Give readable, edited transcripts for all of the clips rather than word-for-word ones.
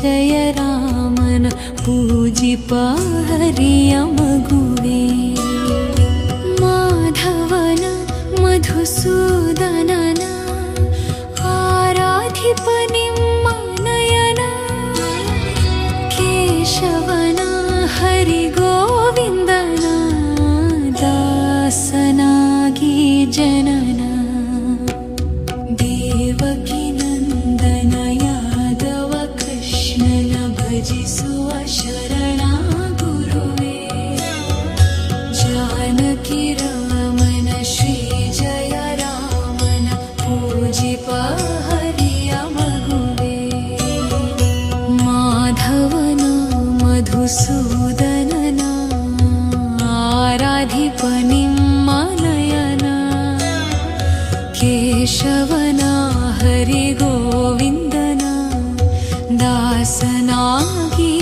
ಜಯ ರಾಮನ ಪೂಜಿಪ ಹರಿಯ ಮಗುವೆ. ಮಾಧವನ ಮಧುಸೂದನನ ಆರಾಧಿಪ ನಿಮ್ಮ ನಯನ. ಕೇಶವನ ಹರಿಗೋವಿಂದನ ದಾಸನಾಗಿ ಜನನ. ದೇವಕಿ ನಂದನ ಯಾದವ ಕೃಷ್ಣನ ಭಜಿಸುವ ಶರಣ ಗುರುವೇ. ಜಾನಕಿ ರಾಮನ ಶ್ರೀ ಜಯ ರಾಮನ ಪೂಜಿಪ ಹರಿಯ ಮಗುವೇ. ಮಾಧವನ ಮಧುಸೂದನನ ಆರಾಧಿಪ ನಿಮ್ಮ ನಯನ. ಕೇಶವನ ಹರಿಗೋವಿಂದನ ದಾಸನಾಗಿ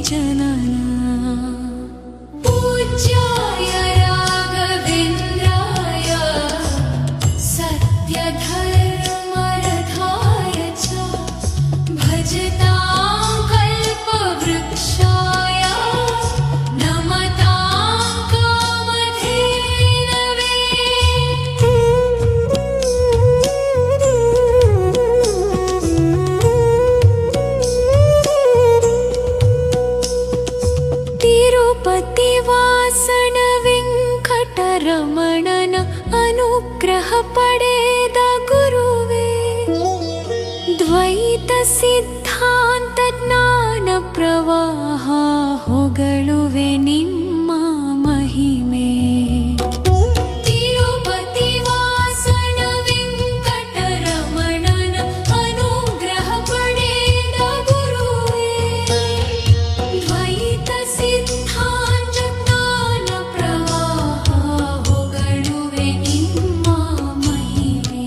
ಜನನ. ಪೂಜ್ಯಾಯ ರಾಘವೇಂದ್ರಾಯ ಸತ್ಯಧರ್ಮರಥಾಯ ಚ ಭಜತಾಂ ಕಲ್ಪವೃಕ್ಷಾಯ ನಮತಾಂ ಕಾಮಧೇನವೇ. ತಿರುಪತಿವಾಸನ ವೆಂಕಟರಮಣನ ಅನುಗ್ರಹ ಪಡೆದ ಗುರುವೇ. ದ್ವೈತ ಸಿದ್ಧಾಂತ ಜ್ಞಾನ ಪ್ರವಾಹ ಹೊಗಳುವೆ ನಿಮ್ಮ ಮಹಿಮೆ. ತಿರುಪತಿವಾಸನ ವೆಂಕಟರಮಣನ ಅನುಗ್ರಹ ಪಡೆದ ಗುರುವೇ. ದ್ವೈತ ಸಿದ್ಧಾಂತ ಜ್ಞಾನ ಪ್ರವಾಹ ಹೊಗಳುವೆ ನಿಮ್ಮ ಮಹಿಮೆ.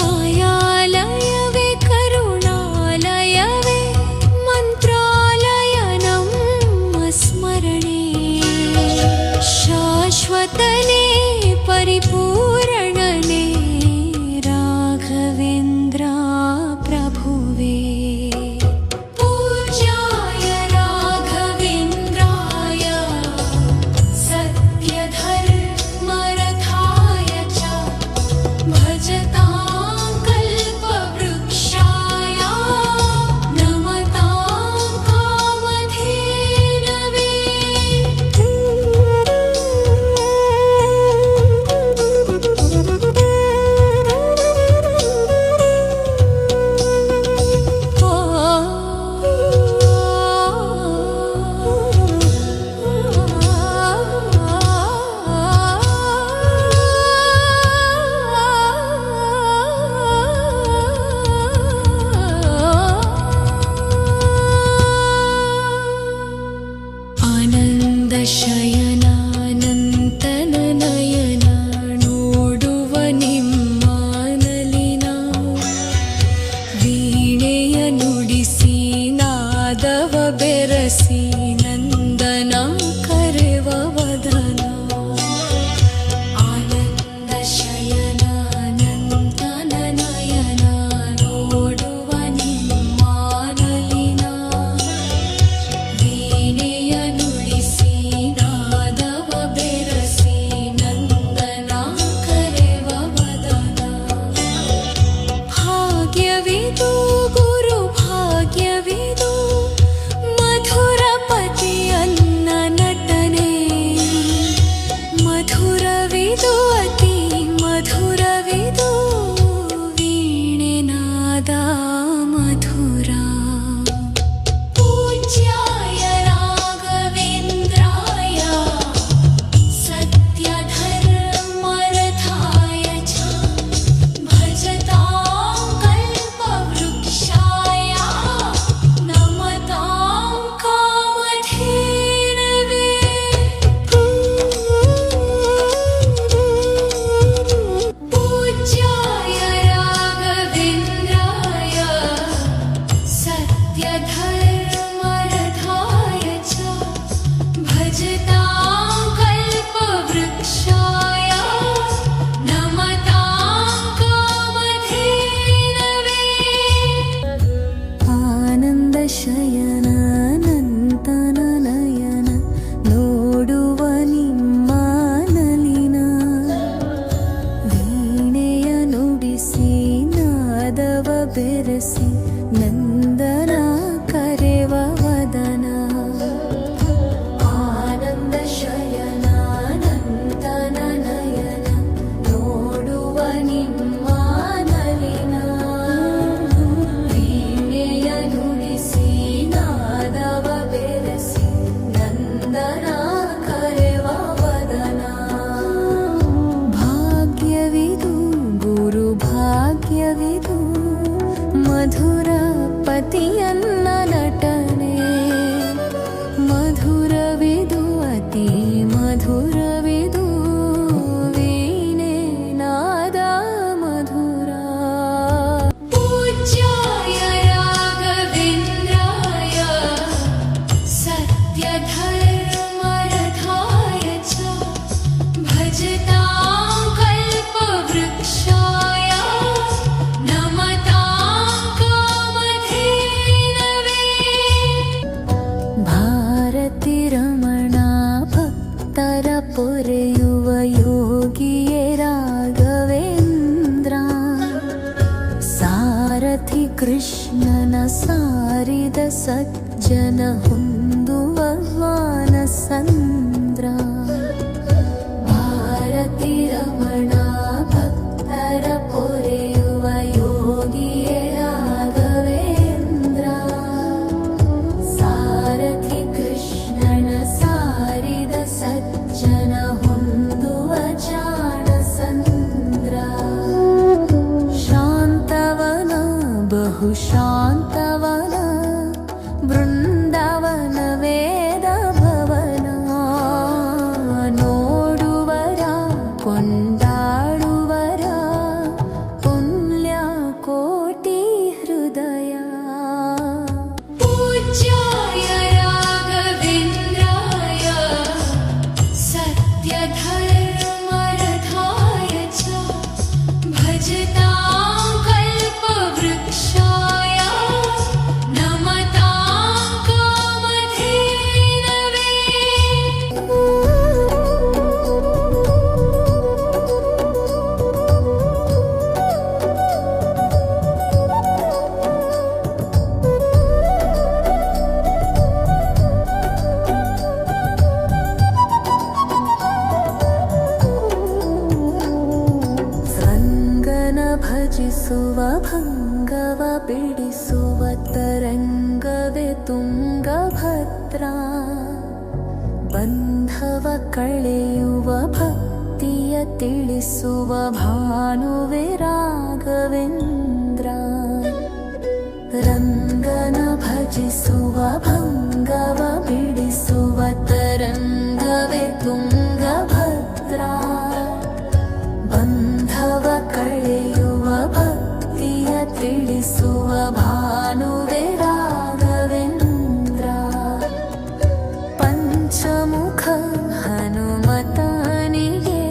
ಆಯಾಲಯವೇ ಕರುಣಾಲಯವೇ ಮಂತ್ರಾಲಯ ನಮ್ಮ ಸ್ಮರಣೆ. ಶಾಶ್ವತನೇ ಪರಿಪೂರಣನೇ ರಾಘವೇಂದ್ರ ಪ್ರಭುವೇ. ಪೂಜ್ಯಾಯ ರಾಘವೇಂದ್ರಾಯ ಸತ್ಯಧರ್ಮರಥಾಯ ಚ ಭಜತಾಂ ಕಲ್ಪವೃಕ್ಷಾಯ ನಮತಾಂ ಕಾಮಧೇನವೇ. ಆನಂದ ಶಯನಾನಂತನ ನಯನ ನೋಡುವ ನಿಮ್ಮ ನಲಿನ. ವೀಣೆಯ ನುಡಿಸಿ ನಾದವ ಬೆರಸಿ ನಂದನ ಕರೆವ ವದನ. ಆನಂದ ಶಯನಾನಂತನ ನಯನ ನೋಡುವ ನಿಮ್ಮ ನಲಿನ. ವೀಣೆಯ ನುಡಿಸಿ ನಾದವ ಬೆರಸಿ ನಂದನ ಕರೆವ ವದನ. ಭಾಗ್ಯವಿದು ಗುರು ಭಾಗ್ಯವಿದು ಮಧುರಪತಿಯನ್ನ ನಟನೆ. ಮಧುರವಿದು ಅತಿ ಮಧುರವಿದು ವೀಣೆನಾದ ಮಧುರ. ಪೂಜ್ಯಾಯ ರಾಘವೇಂದ್ರಾಯ ಸತ್ಯಧರ್ಮರಥಾಯ ಚ ಭಜತಾಂ ಕಲ್ಪವೃಕ್ಷಾಯ ನಮತಾಂ ಕಾಮಧೇನವೇ. ಪೂಜ್ಯಾಯ ರಾಘವೇಂದ್ರಾಯ ಬೆರೆಸಿ ನಂದನ ಕರೆವ ವದನ ಆನಂದ ಶಯನ ನಂದನ ನಯನ ನೋಡುವ ನಿಮ್ಮ ನಲಿನ ವೀಣೆಯ ನುಡಿಸಿ ನಾದವ ಬೆರೆಸಿ ನಂದನ ಕರೆವ ವದನ ಭಾಗ್ಯವಿದು ಗುರು ಭಾಗ್ಯವಿದು ಮಧುರ ಪತಿಯನ್ನ ನಟನೆ ಮಧುರವಿದು ಅತಿ ಮಧುರವಿದು ವೀಣೆ ನಾದ ಮಧುರ ಪೂಜ್ಯಾಯ ರಾಘವೇಂದ್ರಾಯ ಸತ್ಯಧರ್ಮರಥಾಯ ಚ ಭಜತಾಂ ಕಲ್ಪವೃಕ್ಷಾಯ ನಮತಾಂ ಕಾಮಧೇನವೇ ಭಾರತಿ ರಮಣ ಭಕ್ತರ ಪೊರೆಯುವ ಯೋಗಿಯೇ ರಾಘವೇಂದ್ರ ಸಾರಥಿ ಕೃಷ್ಣನ ಸಾರಿದ ಸಜ್ಜನ ಹೊಂದುವ ಮಾನಸಂದ್ರ ಭಾರತಿ ರಮಣ ಭಕ್ತರ ಪೊರೆಯುವ ಯೋಗಿಯೇ ರಾಘವೇಂದ್ರ ಸಾರಥಿ ಕೃಷ್ಣನ ಸಾರಿದ ಸಜ್ಜನ ಹೊಂದುವ ಜಾಣ ಸಂದ್ರ ಶಾಂತವನ ಬಹು ಶಾಂತವನ ಬೃಂದಾವನ ವೇದ ಭವನ ನೋಡುವರ ಕೊಂಡಾಡುವರ ಪುಣ್ಯ ಕೋಟಿ ಹೃದಯ ಪೂಜ್ಯಾಯ ರಾಘವೇಂದ್ರಾಯ ಸತ್ಯಧರ್ಮರಥಾಯ ಚ ಭಜತಾಂ ಕಲ್ಪವೃಕ್ಷಾಯ ನಮತಾಂ ಕಾಮಧೇನವೇ ಸಂಗನ ಭಜಿಸುವ ಭಂಗವ ಬಿಡಿಸುವ ತರಂಗವೇ ತುಂಗಭದ್ರ ಬಂಧವ ಕಳೆಯುವ ಭಕ್ತಿಯ ತಿಳಿಸುವ ಭಾನುವೆ ರಾಘವೇಂದ್ರ ರಂಗನ ಭಜಿಸುವ ಭಂಗವ ಬಿಡಿಸುವ ತರಂಗವೇ ತುಂಗಭದ್ರ ಬಂಧವ ಕಳೆಯುವ ಭಕ್ತಿಯ ತಿಳಿಸುವ ಭಾನುವೆ ರಾಘವೇಂದ್ರ ಪಂಚಮುಖ ಹನುಮತನಿಗೆ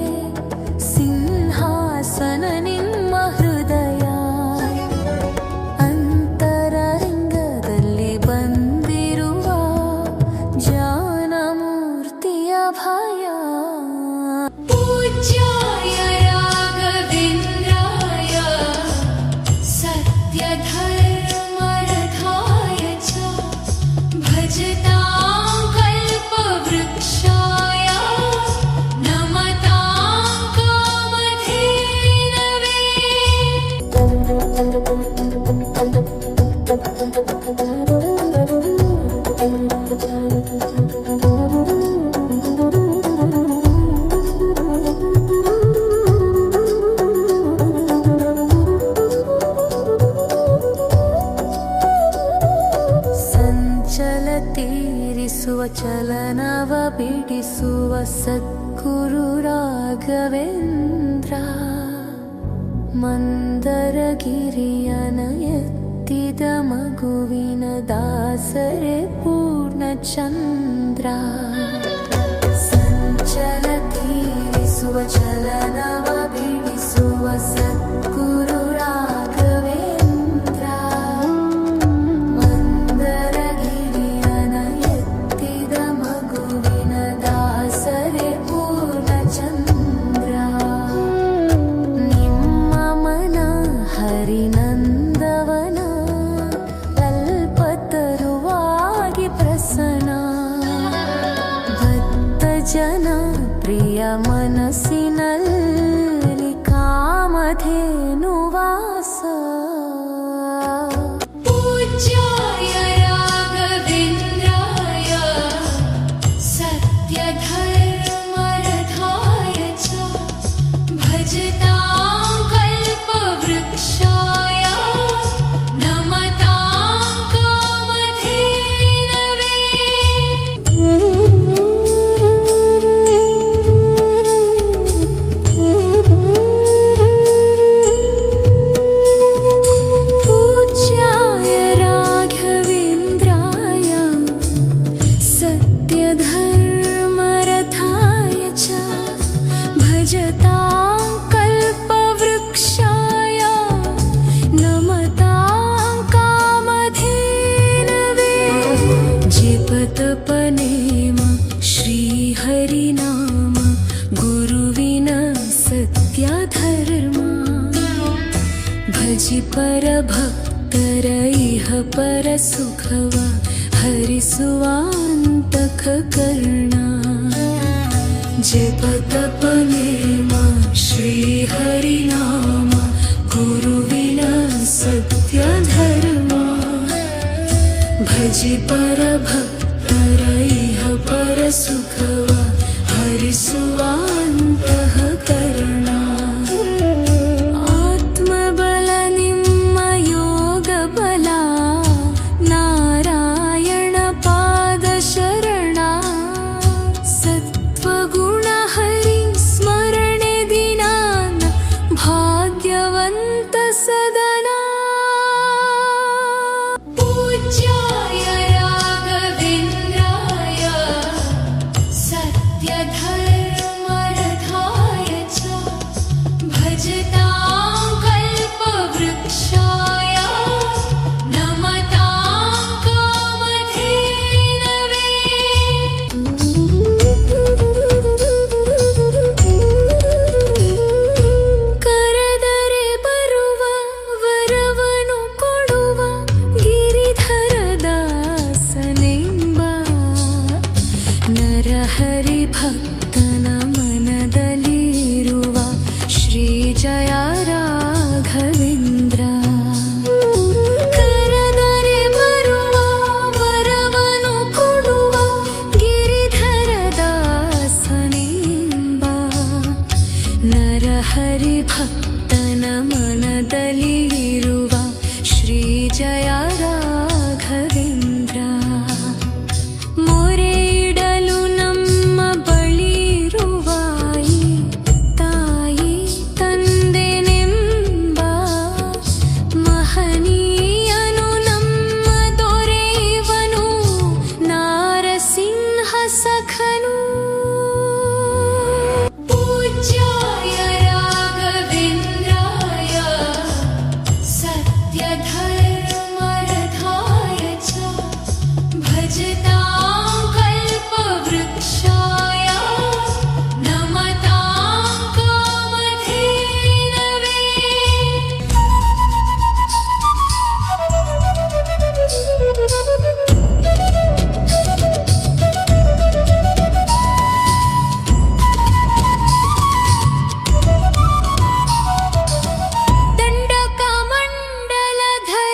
ಸಿಂಹಾಸನ ನಿಮ್ಮ ಹೃದಯ ಅಂತರಂಗದಲ್ಲಿ ಬಂದಿರುವ ಜಾನಮೂರ್ತಿಯ ಭಯ ಪೂಜ್ಯಾಯ ರಾಘವೇಂದ್ರಾಯ ಸತ್ಯಧರ್ಮರಥಾಯ ಚ ಭಜತಾಂ ಕಲ್ಪವೃಕ್ಷಾಯ ನಮತಾಂ ಕಾಮಧೇನವೇ ಸಂಚಲ ತೀರಿಸುವ ಚಲನವ ಬಿಡಿಸುವ ಸದ್ಗುರು ರಾಘವೇಂದ್ರ ಮಂದರಗಿರಿಯನ ಎತ್ತಿದ ಮಗುವಿನ ದಾಸರೆ ಪೂರ್ಣಚಂದ್ರ ಸಂಚಲ ತೀರಿಸುವ ಚಲನವ ಬಿಡಿಸುವ ಸದ್ಗುರು ರಾಘವೇಂದ್ರ ಮಂದರಗಿರಿಯನ ಎತ್ತಿದ ಮಗುವಿನ ದಾಸರೆ ಪೂರ್ಣಚಂದ್ರ ನಿಮ್ಮ ಮನ ಹರಿನಂದವ पूज्याय राघवेन्द्राय सत्यधर्मरथाय च भजतां कल्पवृक्षाय नमतां कामधेनवे। पूज्याय राघवेन्द्राय सत्यधर्मरथाय च भजतां कल्पवृक्षाय नमतां कामधेनवे। जपतपनेम श्रीहरिनाम गुरुविन सत्यधर्मा भजि परभक्तर इह परसुखवा हरिसुवान्तक कर्णा। जपतपनेम श्रीहरिनाम गुरुविन सत्यधर्मा भजि परभक्तर इह परसुखवा हरिसुवान्तः कर्णा। आत्मबल ನಿಮ್ಮ ಯೋಗಬಲ ನಾರಾಯಣ ಪಾದ ಶರಣ ಸತ್ವಗುಣ ಹರಿ ಸ್ಮರಣೆ ದಿನಾನ ಭಾಗ್ಯವಂತ ಸದನ। पूज्याय राघवेन्द्राय सत्यधर्मरथाय च भजतां कल्पवृक्षाय नमतां कामधेनवे। ಕರೆದರೆ ಬರುವ ವರವನು ಕೊಡುವ ಗಿರಿಧರ ದಾಸನೆಂಬ ನರಹರಿ ಭಕ್ತನ ಮನದಲ್ಲಿರುವ ಶ್ರೀ ಜಯ ರಾಘವೇಂದ್ರ। ಕರೆದರೆ ಬರುವ ವರವನು ಕೊಡುವ ಗಿರಿಧರ ದಾಸನೆಂಬ ನರಹರಿ ಭಕ್ತನ ಮನದಲ್ಲಿರುವ ಶ್ರೀ ಜಯ ರಾಘವೇಂದ್ರ। ಮೊರೆ ಇಡಲು ನಮ್ಮ ಬಳಿರುವ ಈ ತಾಯಿ ತಂದೆನೆಂಬ ಮಹನೀಯನು ನಮ್ಮ ದೊರೆಯವನು ನಾರಸಿಂಹ ಸಖನು। पूज्याय राघवेन्द्राय सत्यधर्मरथाय च भजतां कल्पवृक्षाय नमतां कामधेनवे। ದಂಡಕಮಂಡಲಧರ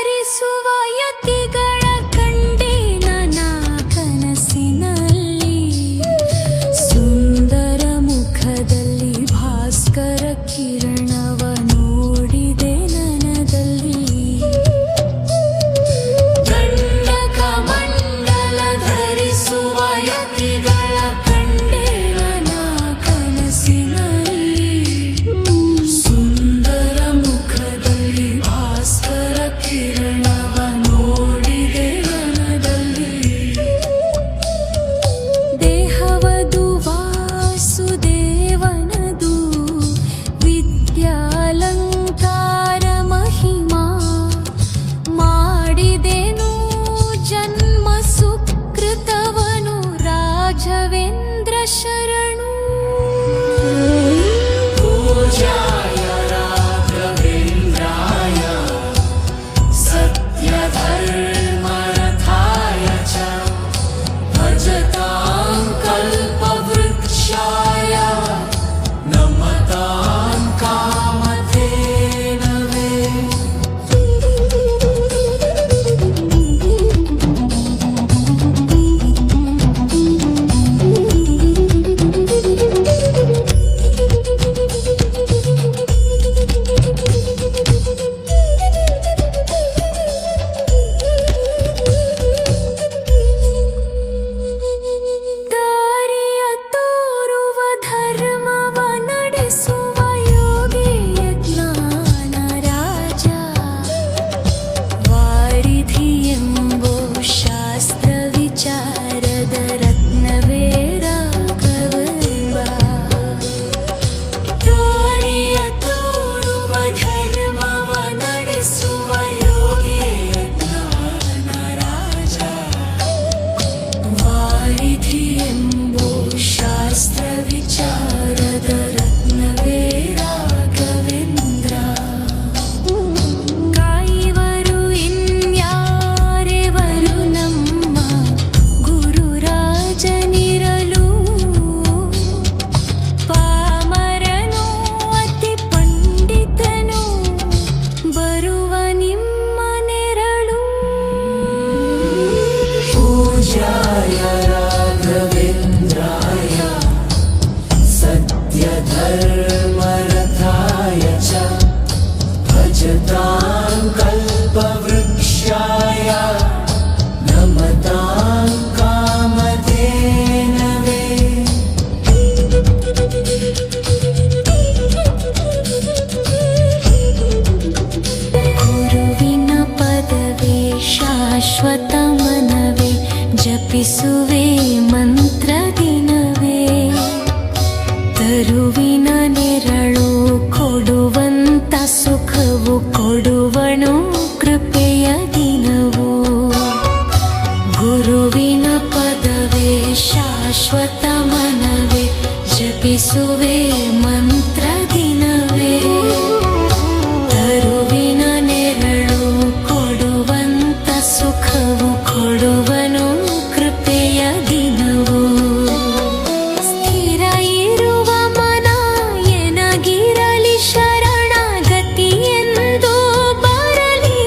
ಶಾಶ್ವತ ಮನವೇ ಜಪಿಸುವೆ ಮಂತ್ರ ದಿನವೇ ತರುವಿನ ನೆರಳು ಕೊಡುವಂತ ಸುಖವು ಕೊಡುವನು ಕೃಪೆಯ ದಿನವು ಗುರುವಿನ ಪದವೇ ಶಾಶ್ವತ ಮನವೇ ಜಪಿಸುವೆ ಮಂತ್ರ ದಿನವೇ ತರುವಿನ ನೆರಳು ಕೊಡುವಂತ ಸುಖವು ಕೊಡುವನು ಕೃಪೆಯ ದಿನವು ಸ್ಥಿರ ಇರುವ ಮನ ಎನಗಿರಲಿ ಶರಣಾಗತಿ ಎಂದು ಬರಲಿ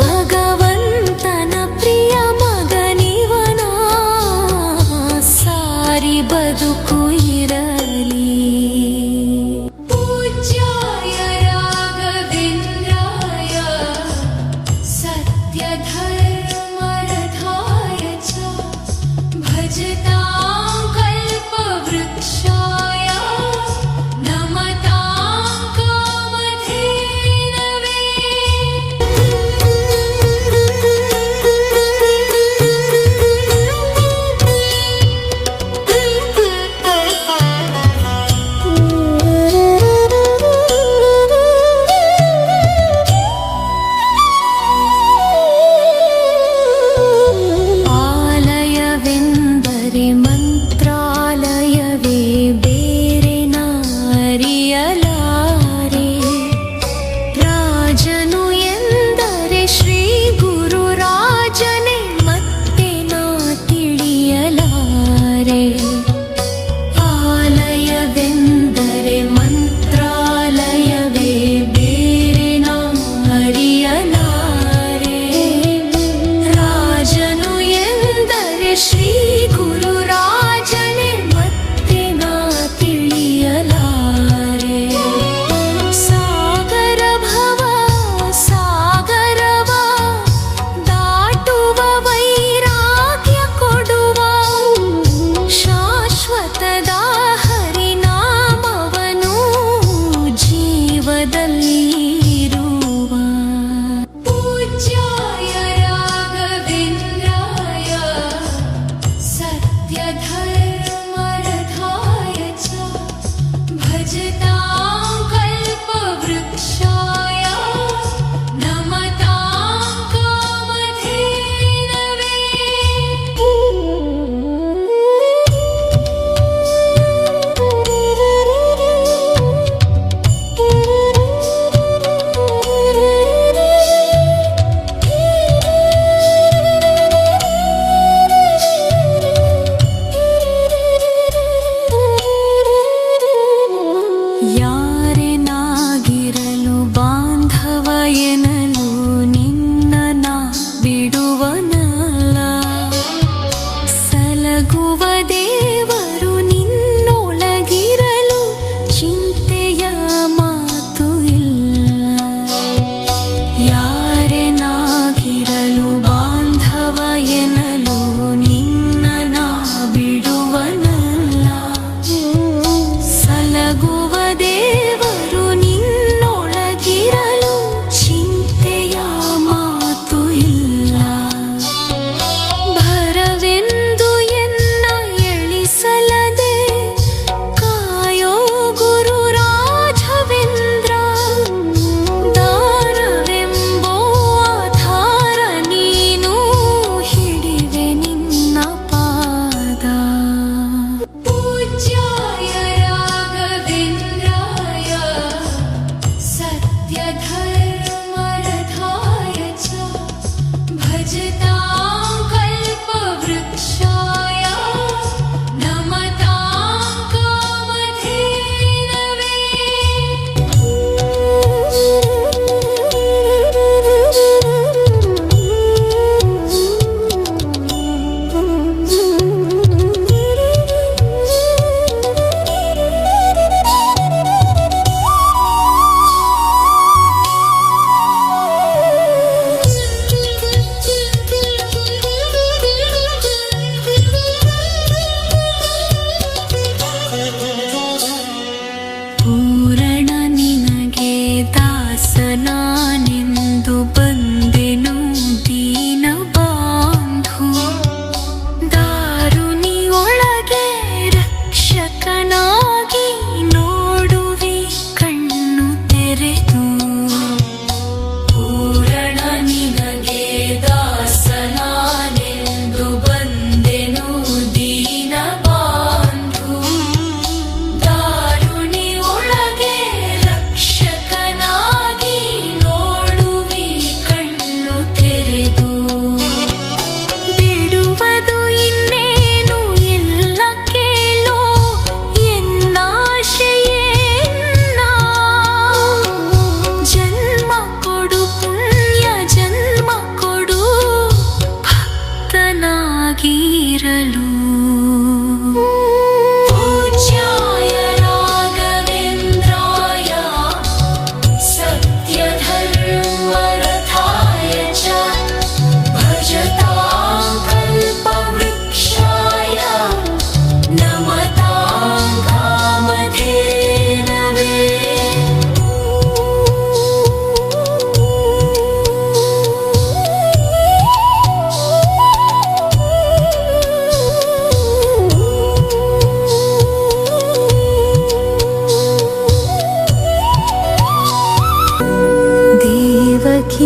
ಭಗವಂತನ ಪ್ರಿಯ ಮಗನಿವನ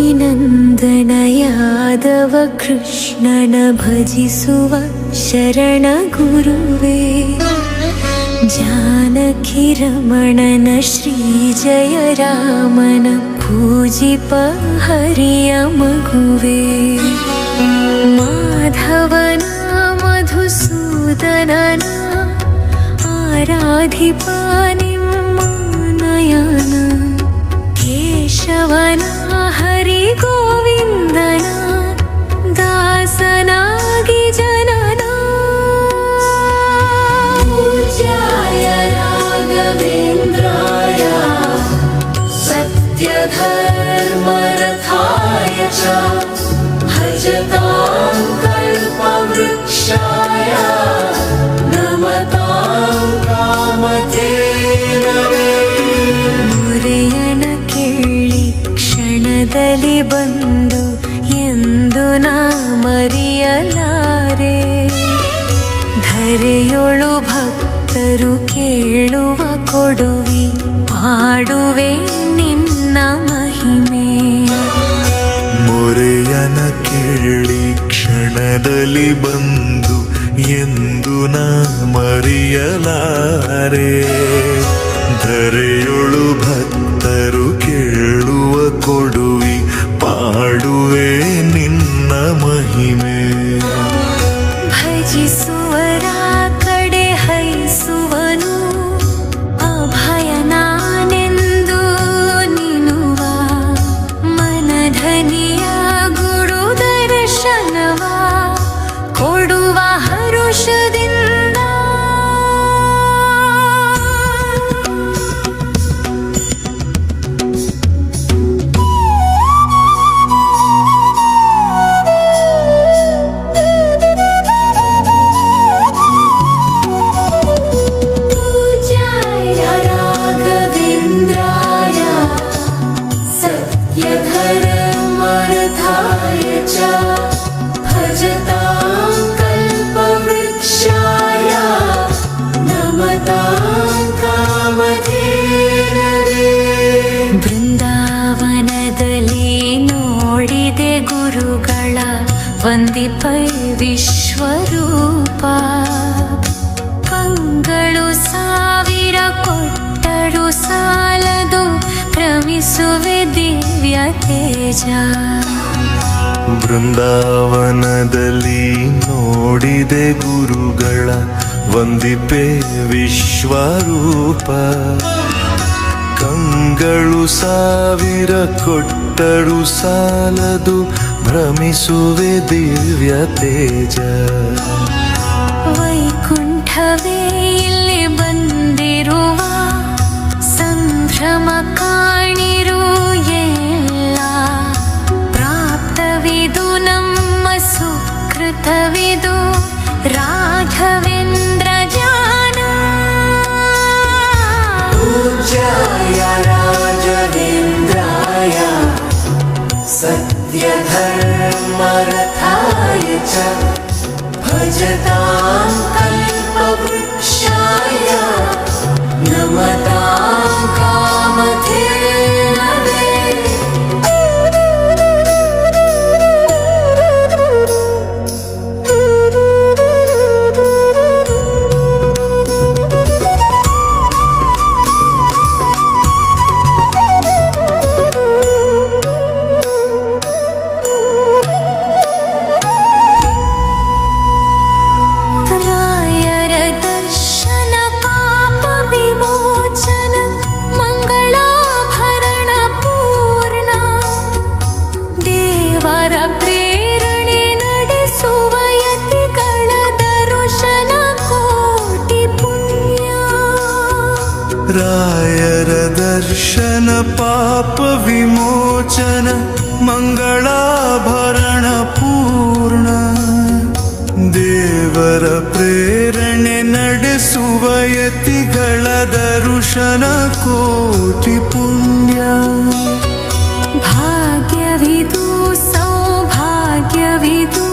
ಗೋಪಿನಂದನ ಯಾದವ ಕೃಷ್ಣನ ಭಜಿಸುವ ಶರಣ ಗುರುವೇ, ಜಾನಕಿ ರಮಣನ ಶ್ರೀ ಜಯ ರಾಮನ ಪೂಜಿಪ ಹರಿಯ ಮಗುವೇ, ಮಾಧವನ ಮಧುಸೂದನನ ಆರಾಧಿಪ ನಿಮ್ಮ ನಯನ, ಕೇಶವನ ಹರಿ ಗೋವಿಂದನ ದಾಸನಾಗಿ ಜನನ, ಪೂಜ್ಯಾಯ ರಾಘವೇಂದ್ರಾಯ ಸತ್ಯಧರ್ಮರಥಾಯ ಚ ಭಜತಾಂ ಕಲ್ಪವೃಕ್ಷಾಯ ನಮತಾಂ ಕಾಮಧೇನವೇ. ಮುರೆಯನ ಕೇಳಿ ಕ್ಷಣದಲ್ಲಿ ಬಂದು ಎಂದು ನಾ ಮರೆಯಲಾರೆ, ಧರೆಯೊಳು ಭಕ್ತರು ಕೇಳುವ ಕೊಡುವಿ ಪಾಡುವೆ ನಿನ್ನ ಮಹಿಮೆ. ಮೊರೆಯನ ಕೇಳಿ ಕ್ಷಣದಲ್ಲಿ ಬಂದು ಎಂದು ನಾ ಮರೆಯಲಾರೆ, ಧರೆಯೊಳು ಭಕ್ತರು ಕೇಳುವ ಕೊಡುವಿ ಪಾಡುವೆ ನಿನ್ನ ಮಹಿಮೆ. ಭಜಿಸುವರ ಕಡೆ ಹೈಸುವನು ಅಭಯನಾನೆಂದು ನಿನುವ, ಮನಧನಿಯ ಗುರು ದರ್ಶನವ ಕೊಡುವ ಹರುಷದಿಂದ. ಬೃಂದಾವನದಲ್ಲಿ ನೋಡಿದೆ ಗುರುಗಳ ವಂದಿಪೈ ವಿಶ್ವರೂಪ, ಕಂಗಳು ಸಾವಿರ ಕೊಟ್ಟರು ಸಾಲದು ಭ್ರಮಿಸುವೆ ದಿವ್ಯ ತೇಜ. ಬೃಂದಾವನದಲ್ಲಿ ನೋಡಿದೆ ಗುರುಗಳ ವಂದಿಪೆ ವಿಶ್ವರೂಪ, ಕಂಗಳು ಸಾವಿರ ಕೊಟ್ಟರು ಸಾಲದು ಭ್ರಮಿಸುವೆ ದಿವ್ಯ ತೇಜ. ವೈಕುಂಠವೇ ಇಲ್ಲಿ ಬಂದಿರುವ ಸಂಭ್ರಮ ಕಾಣಿರು ಎಲ್ಲ, ಪ್ರಾಪ್ತವಿದು ನಮ್ಮ ಸುಕೃತವಿದು ರಾಘವೇಂದ್ರ ಜಾನ. ಪೂಜ್ಯಾಯ ರಾಘವೇಂದ್ರಾಯ ಸತ್ಯಧರ್ಮರಥಾಯ ಚ ಭಜತಾಂ ಕಲ್ಪವೃಕ್ಷಾಯ ನಮತಾಂ ಕಾಮಧೇನವೇ. ರಾಯರ ದರ್ಶನ ಪಾಪ ವಿಮೋಚನ ಮಂಗಳಾಭರಣ ಪೂರ್ಣ, ದೇವರ ಪ್ರೇರಣೆ ನಡೆಸುವ ಯತಿಗಳ ದರ್ಶನ ಕೋಟಿ ಪುಣ್ಯ. ಭಾಗ್ಯವಿದು ಸೌಭಾಗ್ಯವಿದು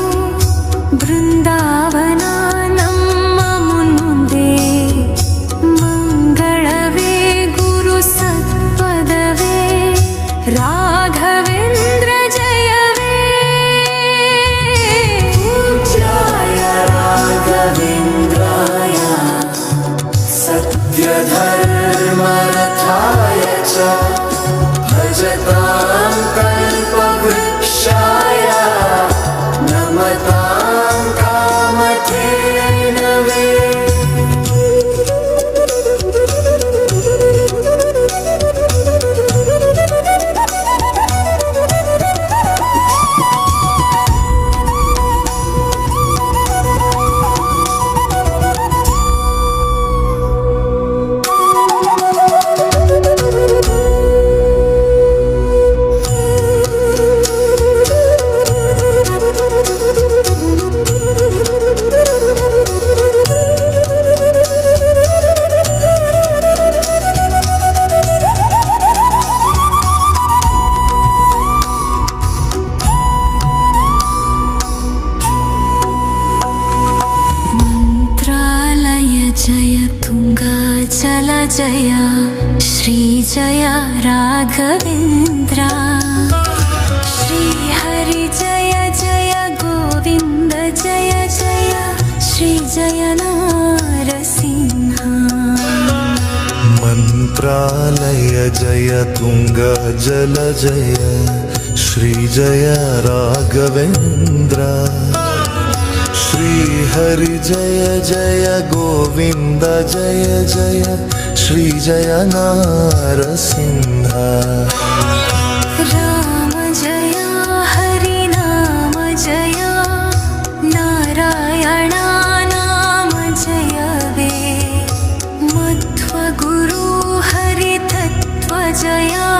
ಬೃಂದಾವನ ನಮ್ಮ ಮುಂದೆ, ಮಂಗಳವೇ ಗುರು ಸತ್ಪದವೇ ರಾಘವೇಂದ್ರ जय श्री जय राघवेन्द्र श्री हरि जय जय गोविन्द जय जय श्री जय नारसिंह मन्त्रालय जय तुंग जल जय श्री जय राघवेन्द्र श्री हरि जय जय गोविन्द जय जय श्री जय नारसिंह राम जय हरि नाम जय नारायण नाम जय वे मध्व गुरु हरि तत्व जय